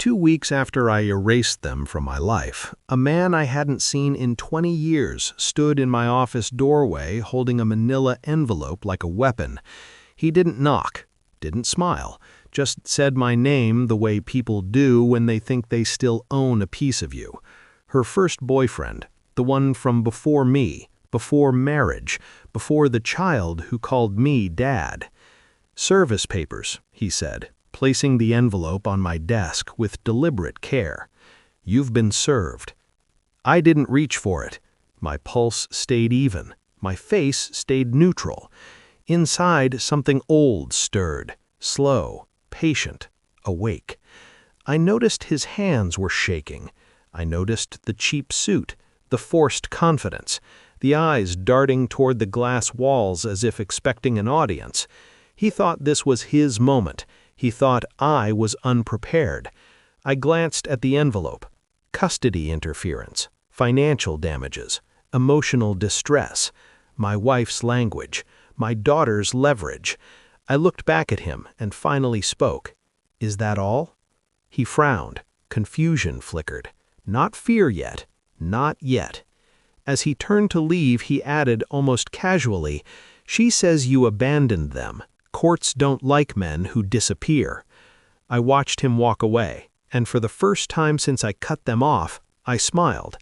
2 weeks after I erased them from my life, a man I hadn't seen in 20 years stood in my office doorway holding a manila envelope like a weapon. He didn't knock, didn't smile, just said my name the way people do when they think they still own a piece of you. Her first boyfriend, the one from before me, before marriage, before the child who called me Dad. "Service papers," he said, placing the envelope on my desk with deliberate care. "You've been served." I didn't reach for it. My pulse stayed even. My face stayed neutral. Inside, something old stirred, slow, patient, awake. I noticed his hands were shaking. I noticed the cheap suit, the forced confidence, the eyes darting toward the glass walls as if expecting an audience. He thought this was his moment. He thought I was unprepared. I glanced at the envelope. Custody interference, financial damages, emotional distress, my wife's language, my daughter's leverage. I looked back at him and finally spoke. "Is that all?" He frowned. Confusion flickered. Not fear yet. Not yet. As he turned to leave, he added almost casually, "She says you abandoned them. Courts don't like men who disappear." I watched him walk away, and for the first time since I cut them off, I smiled.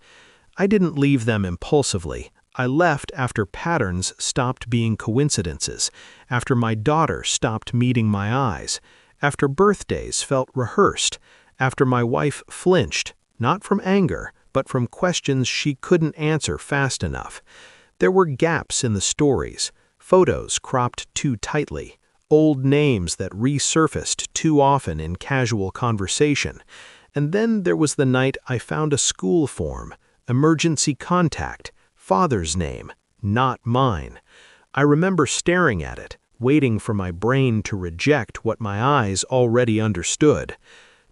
I didn't leave them impulsively. I left after patterns stopped being coincidences, after my daughter stopped meeting my eyes, after birthdays felt rehearsed, after my wife flinched, not from anger, but from questions she couldn't answer fast enough. There were gaps in the stories, photos cropped too tightly, old names that resurfaced too often in casual conversation. And then there was the night I found a school form, emergency contact, father's name, not mine. I remember staring at it, waiting for my brain to reject what my eyes already understood.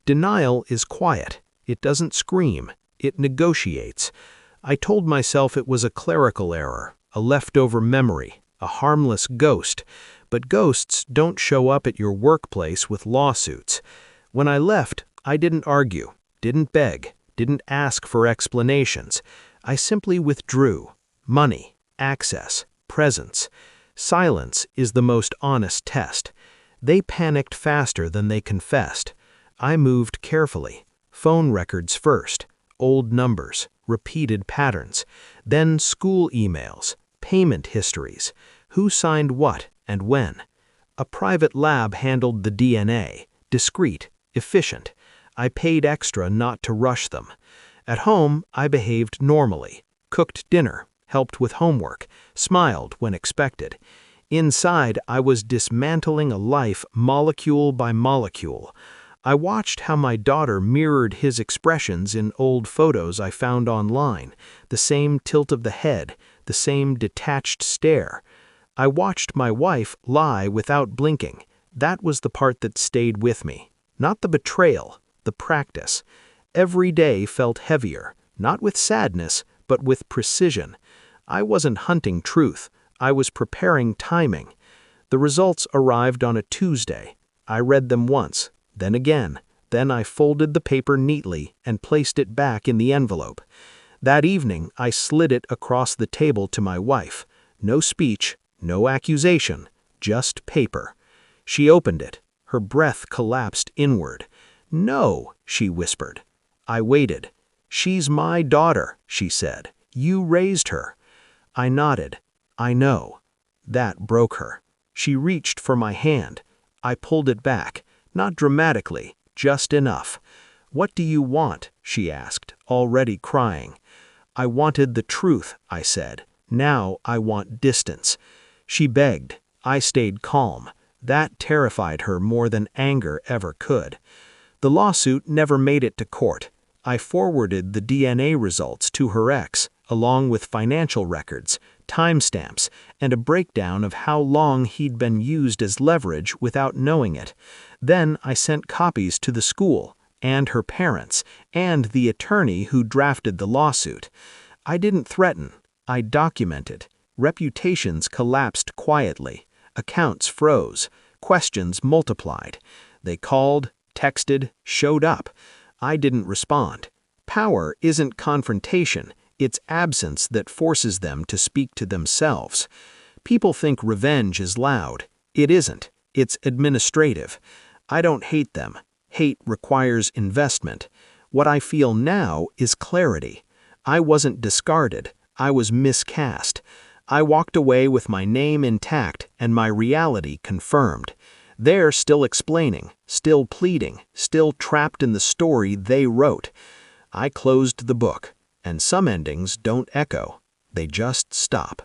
Denial is quiet. It doesn't scream. It negotiates. I told myself it was a clerical error, a leftover memory, a harmless ghost. But ghosts don't show up at your workplace with lawsuits. When I left, I didn't argue, didn't beg, didn't ask for explanations. I simply withdrew. Money, access, presence. Silence is the most honest test. They panicked faster than they confessed. I moved carefully. Phone records first, old numbers, repeated patterns, then school emails, payment histories, who signed what and when. A private lab handled the DNA, discreet, efficient. I paid extra not to rush them. At home, I behaved normally, cooked dinner, helped with homework, smiled when expected. Inside, I was dismantling a life molecule by molecule. I watched how my daughter mirrored his expressions in old photos I found online, the same tilt of the head, the same detached stare. I watched my wife lie without blinking. That was the part that stayed with me. Not the betrayal, the practice. Every day felt heavier, not with sadness, but with precision. I wasn't hunting truth. I was preparing timing. The results arrived on a Tuesday. I read them once, then again. Then I folded the paper neatly and placed it back in the envelope. That evening, I slid it across the table to my wife. No speech, no accusation, just paper. She opened it. Her breath collapsed inward. "No," she whispered. I waited. "She's my daughter," she said. "You raised her." I nodded. "I know." That broke her. She reached for my hand. I pulled it back, not dramatically, just enough. "What do you want?" she asked, already crying. "I wanted the truth," I said. "Now I want distance." She begged. I stayed calm. That terrified her more than anger ever could. The lawsuit never made it to court. I forwarded the DNA results to her ex, along with financial records, timestamps, and a breakdown of how long he'd been used as leverage without knowing it. Then I sent copies to the school, and her parents, and the attorney who drafted the lawsuit. I didn't threaten. I documented. Reputations collapsed quietly. Accounts froze. Questions multiplied. They called, texted, showed up. I didn't respond. Power isn't confrontation, it's absence that forces them to speak to themselves. People think revenge is loud. It isn't. It's administrative. I don't hate them. Hate requires investment. What I feel now is clarity. I wasn't discarded. I was miscast. I walked away with my name intact and my reality confirmed. They're still explaining, still pleading, still trapped in the story they wrote. I closed the book, and some endings don't echo. They just stop.